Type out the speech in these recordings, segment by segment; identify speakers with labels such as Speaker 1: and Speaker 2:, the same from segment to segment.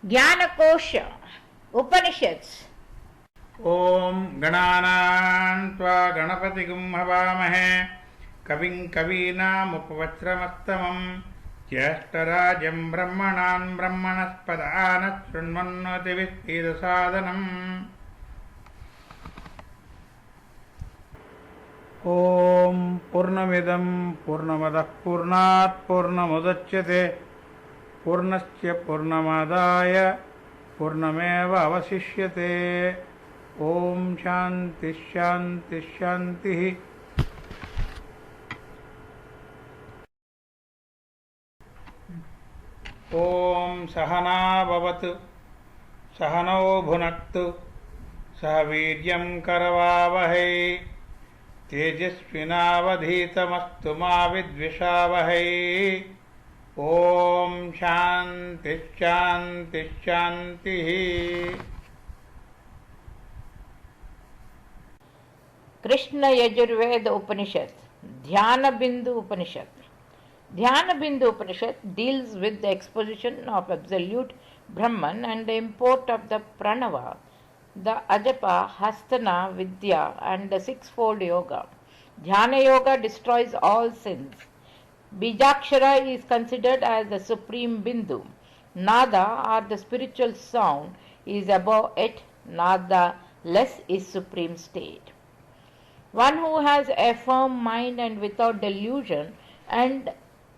Speaker 1: Dhyana Upanishads.
Speaker 2: ओम गणानां त्वा गणपतिगुं हवामहे कविं कवीनामुपवज्रमस्तमं ज्येष्ठराजं ब्रह्मणां ब्रह्मणस्पदान शृण्वन्नोतिभिः ओम पूर्णमिदं पूर्णमदः पूर्णात् पूर्णमुदच्यते पूर्णस्य पूर्णमादाय पूर्णमेव अवशिष्यते। ओम शांति शांति शांति। ओम सहना भवतु सहनौ भुनक्तु सह वीर्यं करवावहै तेजस्विनावधीतमस्तु मा विद्विषावहै। ओम शांति शांति शांति।
Speaker 1: Krishna Yajurveda Upanishad, Dhyana Bindu Upanishad. Dhyana Bindu Upanishad deals with the exposition of absolute Brahman and the import of the Pranava, the Ajapa, Hastana, Vidya and the sixfold yoga. Dhyana yoga destroys all sins. Bijakshara is considered as the supreme Bindu. Nada or the spiritual sound is above it. Nada less is supreme state. One who has a firm mind and without delusion and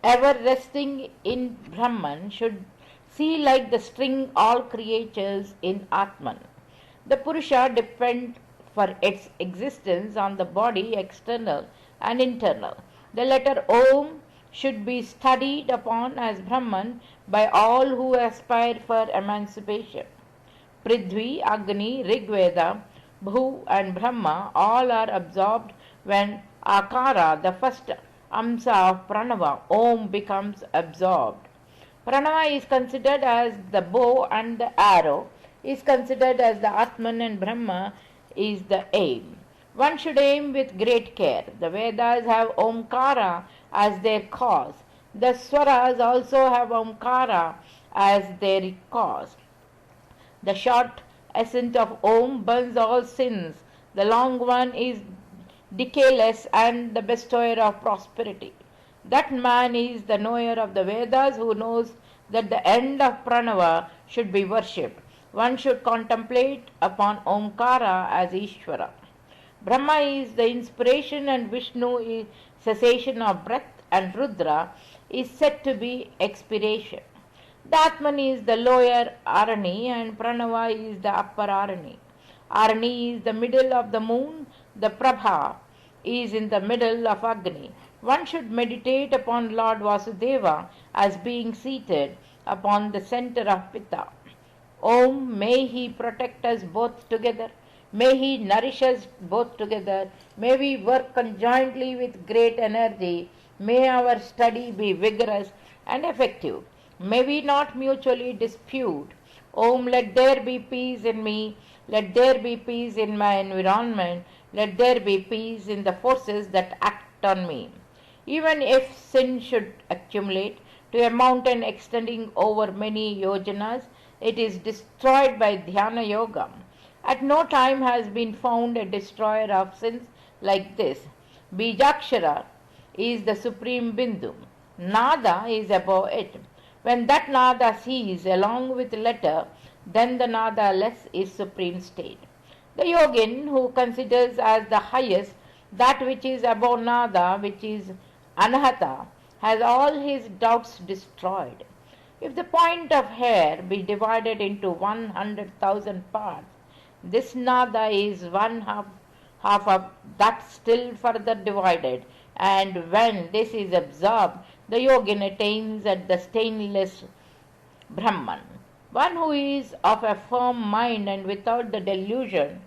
Speaker 1: ever resting in Brahman should see like the string all creatures in Atman. The Purusha depends for its existence on the body, external and internal. The letter Om should be studied upon as Brahman by all who aspire for emancipation. Prithvi, Agni, Rigveda, Bhu and Brahma all are absorbed when Akara, the first Amsa of Pranava, Om, becomes absorbed. Pranava is considered as the bow and the arrow is considered as the Atman and Brahma is the aim. One should aim with great care. The Vedas have Omkara as their cause. The Swaras also have Omkara as their cause. The short essence of Om burns all sins. The long one is decayless and the bestower of prosperity. That man is the knower of the Vedas who knows that the end of Pranava should be worshipped. One should contemplate upon Omkara as Ishvara. Brahma is the inspiration and Vishnu is cessation of breath and Rudra is said to be expiration. The Atman is the lower Arani and Pranava is the upper Arani. Arani is the middle of the moon, the Prabha is in the middle of Agni. One should meditate upon Lord Vasudeva as being seated upon the center of Pitta. Om, may he protect us both together. May he nourish us both together. May we work conjointly with great energy. May our study be vigorous and effective. May we not mutually dispute. Om, let there be peace in me. Let there be peace in my environment. Let there be peace in the forces that act on me. Even if sin should accumulate to a mountain extending over many yojanas, it is destroyed by Dhyana Yoga. At no time has been found a destroyer of sins like this. Bijakshara is the supreme Bindu. Nada is above it. When that Nada ceases along with letter, then the Nada less is supreme state. The yogin who considers as the highest that which is above Nada, which is Anahata, has all his doubts destroyed. If the point of hair be divided into 100,000 parts, this Nada is half of that still further divided, and when this is absorbed, the yogin attains at the stainless Brahman. One who is of a firm mind and without the delusion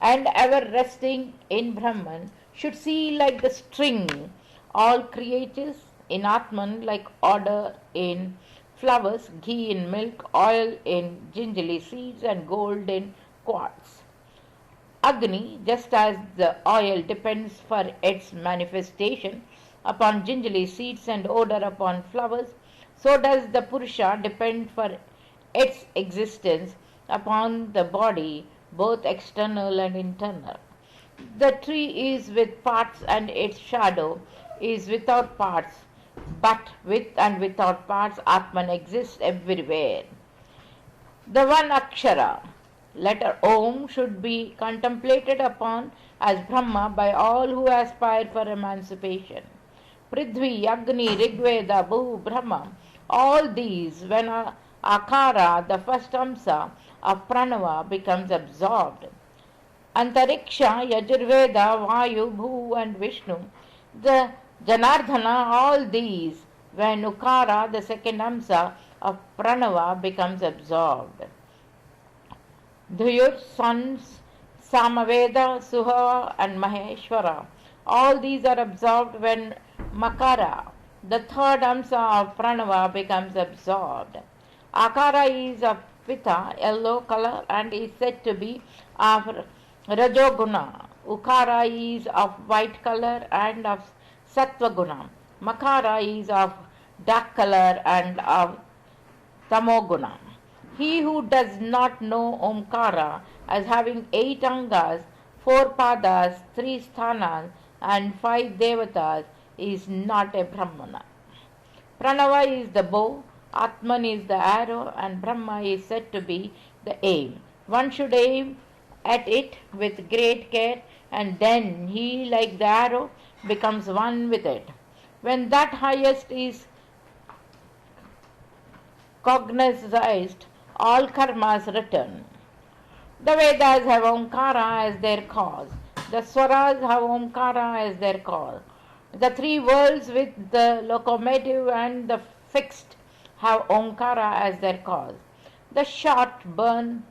Speaker 1: and ever resting in Brahman should see like the string all creatures in Atman, like order in flowers, ghee in milk, oil in gingerly seeds and gold in quartz. Agni, just as the oil depends for its manifestation upon gingerly seeds and odor upon flowers, so does the Purusha depend for its existence upon the body, both external and internal. The tree is with parts and its shadow is without parts, but with and without parts Atman exists everywhere. The one Akshara, letter Om, should be contemplated upon as Brahma by all who aspire for emancipation. Prithvi, Agni, Rigveda, Bhu, Brahma, all these, when Akara, the first Amsa of Pranava, becomes absorbed. Antariksha, Yajurveda, Vayu, Bhu and Vishnu, the Janardhana, all these, when Ukara, the second Amsa of Pranava, becomes absorbed. Dhuyur, sons, Samaveda, Suha and Maheshwara, all these are absorbed when Makara, the third Amsa of Pranava, becomes absorbed. Akara is of Pitta, yellow color, and is said to be of Rajoguna. Ukara is of white color and of Sattvaguna. Makara is of dark color and of Tamoguna. He who does not know Omkara as having 8 Angas, 4 Padas, 3 Sthanas and 5 Devatas is not a Brahmana. Pranava is the bow, Atman is the arrow, and Brahma is said to be the aim. One should aim at it with great care, and then he, like the arrow, becomes one with it. When that highest is cognized, all karmas return. The Vedas have Omkara as their cause. The Swaras have Omkara as their cause. The 3 worlds with the locomotive and the fixed have Omkara as their cause. The short burns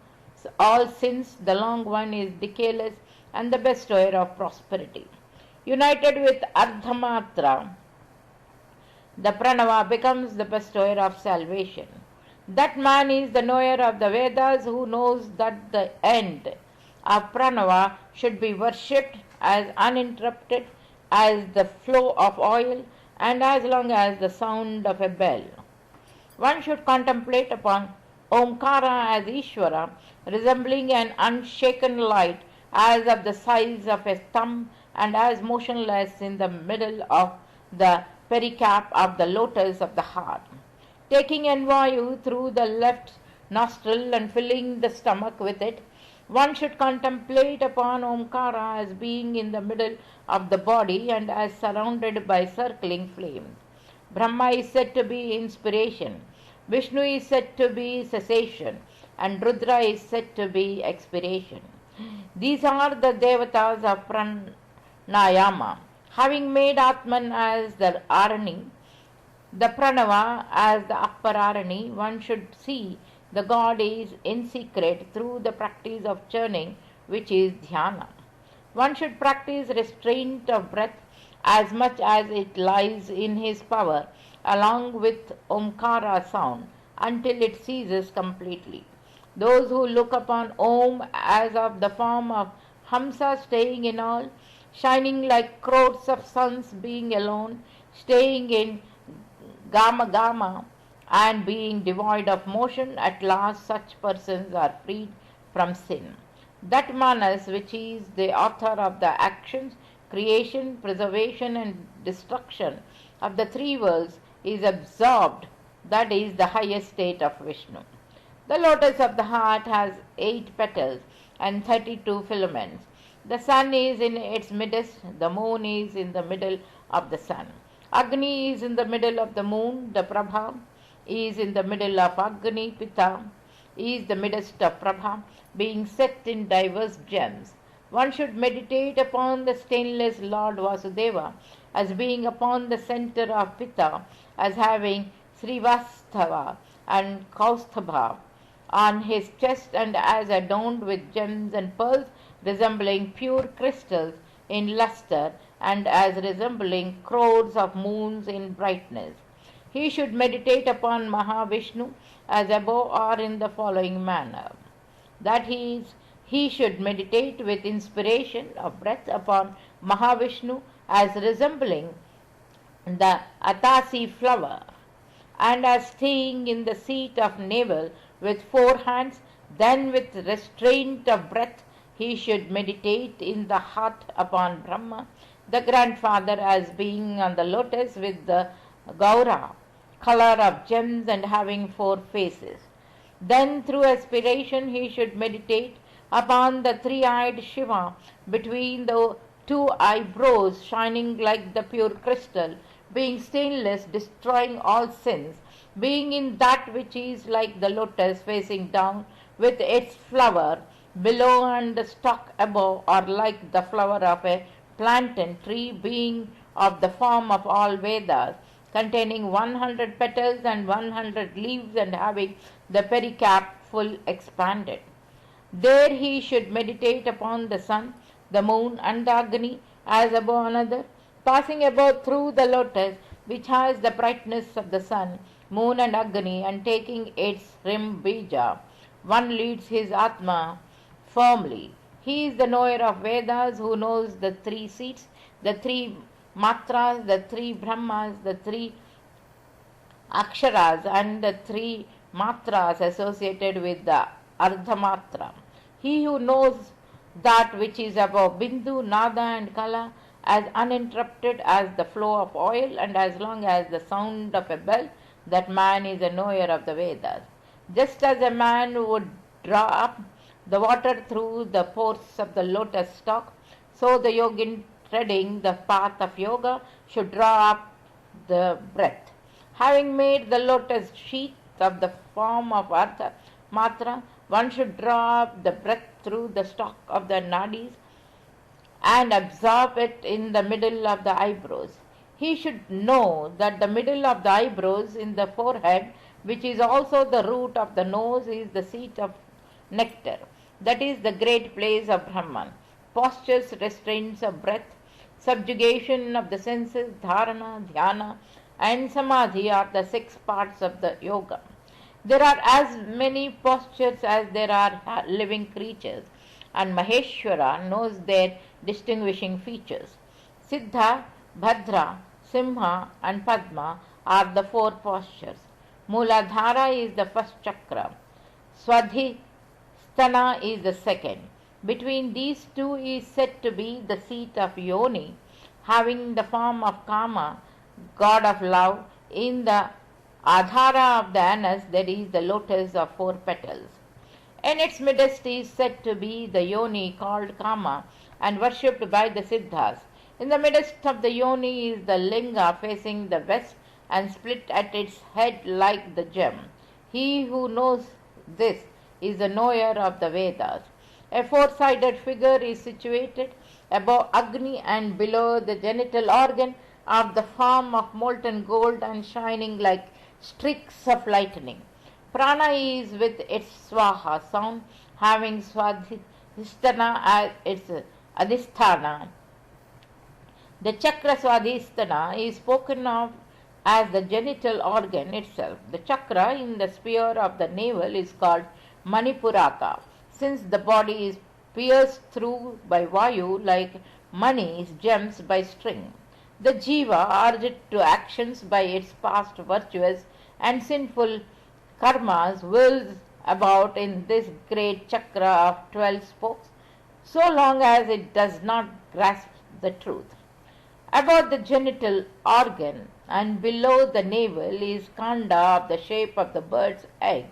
Speaker 1: all sins, the long one is decayeless and the bestower of prosperity. United with Ardhamatra, the Pranava becomes the bestower of salvation. That man is the knower of the Vedas who knows that the end of Pranava should be worshipped as uninterrupted as the flow of oil and as long as the sound of a bell. One should contemplate upon Omkara as Ishvara, resembling an unshaken light as of the size of a thumb and as motionless in the middle of the pericarp of the lotus of the heart. Taking Envayu through the left nostril and filling the stomach with it, one should contemplate upon Omkara as being in the middle of the body and as surrounded by circling flames. Brahma is said to be inspiration, Vishnu is said to be cessation, and Rudra is said to be expiration. These are the Devatas of Pranayama. Having made Atman as the Arani, the Pranava as the Upper Arani, one should see the God is in secret through the practice of churning, which is Dhyana. One should practice restraint of breath as much as it lies in his power, along with Omkara sound, until it ceases completely. Those who look upon Om as of the form of Hamsa staying in all, shining like crores of suns being alone, staying in Gama and being devoid of motion, at last such persons are freed from sin. That Manas, which is the author of the actions, creation, preservation and destruction of the 3 worlds, is absorbed, that is the highest state of Vishnu. The lotus of the heart has 8 petals and 32 filaments. The sun is in its midst, the moon is in the middle of the sun. Agni is in the middle of the moon, the Prabha is in the middle of Agni, Pitta is the midst of Prabha, being set in diverse gems. One should meditate upon the stainless Lord Vasudeva as being upon the center of Pitta, as having Srivastava and Kaustubha on his chest and as adorned with gems and pearls resembling pure crystals in luster and as resembling crores of moons in brightness. He should meditate upon Mahavishnu as above or in the following manner. That he should meditate with inspiration of breath upon Mahavishnu as resembling the Atasi flower, and as staying in the seat of navel with 4 hands. Then with restraint of breath he should meditate in the heart upon Brahma, the grandfather, as being on the lotus with the Gaura, color of gems and having 4 faces. Then through aspiration he should meditate upon the three-eyed Shiva between the 2 eyebrows, shining like the pure crystal, being stainless, destroying all sins, being in that which is like the lotus facing down with its flower below and the stalk above, or like the flower of a plantain tree, being of the form of all Vedas, containing 100 petals and 100 leaves and having the pericarp full expanded. There he should meditate upon the sun, the moon, and the Agni as above another, passing above through the lotus, which has the brightness of the sun, moon, and Agni, and taking its rim bija. One leads his Atma firmly. He is the knower of Vedas, who knows the 3 seats, the 3 matras, the 3 brahmas, the 3 aksharas, and the 3 matras associated with the ardhamatra. He who knows that which is above Bindu, Nada, and Kala, as uninterrupted as the flow of oil and as long as the sound of a bell, that man is a knower of the Vedas. Just as a man would draw up the water through the pores of the lotus stalk, so the yogin treading the path of yoga should draw up the breath. Having made the lotus sheath of the form of Ardha Matra, one should draw up the breath through the stalk of the nadis and absorb it in the middle of the eyebrows. He should know that the middle of the eyebrows in the forehead, which is also the root of the nose, is the seat of nectar, that is the great place of Brahman. Postures, restraints of breath, subjugation of the senses, Dharana, Dhyana, and Samadhi are the 6 parts of the yoga. There are as many postures as there are living creatures, and Maheshwara knows their distinguishing features. Siddha, Bhadra, Simha, and Padma are the 4 postures. Mooladhara is the first chakra. Swadhisthana is the second. Between these 2 is said to be the seat of Yoni, having the form of Kama, god of love. In the Adhara of the anus there is the lotus of 4 petals. In its midst is said to be the Yoni called Kama and worshipped by the Siddhas. In the midst of the Yoni is the Linga facing the west and split at its head like the gem. He who knows this is the knower of the Vedas. A 4-sided figure is situated above Agni and below the genital organ of the form of molten gold and shining like streaks of lightning. Prana is with its Swaha sound, having Swadhisthana as its Adhisthana. The chakra Swadhisthana is spoken of as the genital organ itself. The chakra in the sphere of the navel is called Manipuraka, since the body is pierced through by Vayu like money is gems by string. The jiva, urged to actions by its past virtuous and sinful karmas, whirls about in this great chakra of 12 spokes, so long as it does not grasp the truth. Above the genital organ and below the navel is Kanda of the shape of the bird's egg.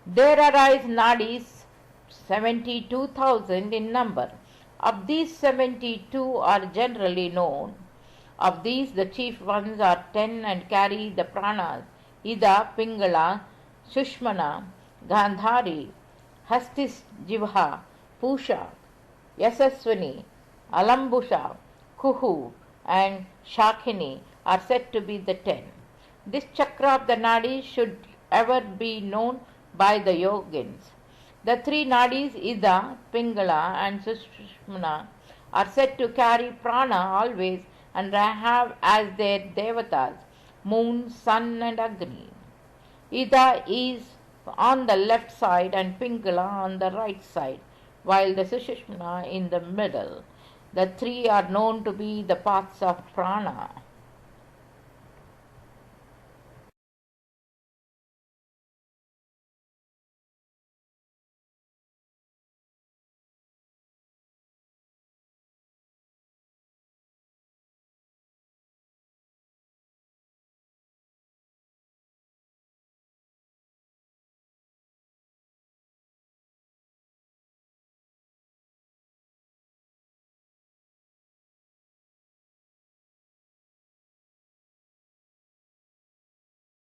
Speaker 1: There arise nadis, 72,000 in number. Of these 72 are generally known. Of these the chief ones are 10 and carry the pranas: Ida, Pingala, Sushmana, Gandhari, Hastis, Jivha, Pusha, Yasaswini, Alambusha, Kuhu, and Shakhini are said to be the 10. This chakra of the nadis should ever be known by the yogins. The 3 nadis, Ida, Pingala, and Sushmana, are said to carry prana always and have as their devatas moon, sun, and Agni. Ida is on the left side and Pingala on the right side, while the Sushmana in the middle. The 3 are known to be the paths of prana.